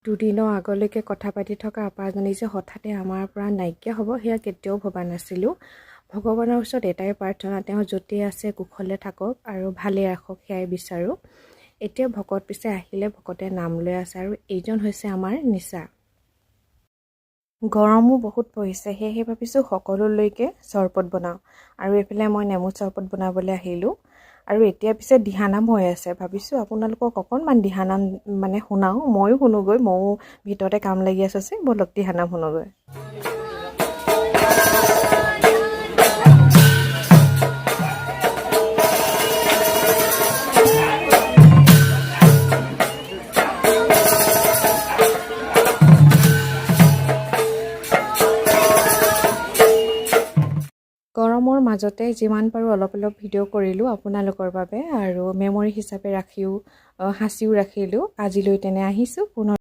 দুদিনৰ আগলৈকে কথা পাতি থকা আপাজনী যে হঠাতে আমাৰ পৰা নাইকিয়া হ'ব সেয়া কেতিয়াও ভবা নাছিলোঁ। ভগৱানৰ ওচৰত এটাই প্ৰাৰ্থনা, তেওঁ য'তেই আছে কুশলে থাকক আৰু ভালে ৰাখক, সেয়াই বিচাৰোঁ। এতিয়া ভকত পিছে আহিলে, ভকতে নাম লৈ আছে আৰু এইজন হৈছে আমাৰ নিচা। গৰমো বহুত পৰিছে, সেয়েহে ভাবিছোঁ সকলোলৈকে চৰবত বনাওঁ আৰু এইফালে মই নেমু চৰবত বনাবলৈ আহিলোঁ। আৰু এতিয়া পিছে দিহানাম হৈ আছে, ভাবিছোঁ আপোনালোকক অকণমান দিহানাম শুনাওঁ, ময়ো শুনোগৈ, ময়ো ভিতৰতে কাম লাগি আছোঁ যে, বলক দিহানাম শুনোগৈ। গৰমৰ মাজতে যিমান পাৰোঁ অলপ ভিডিঅ' কৰিলোঁ আপোনালোকৰ বাবে আৰু মেমৰি হিচাপে ৰাখিও সাঁচিও ৰাখিলোঁ। আজিলৈ তেনে আহিছোঁ পুনৰ।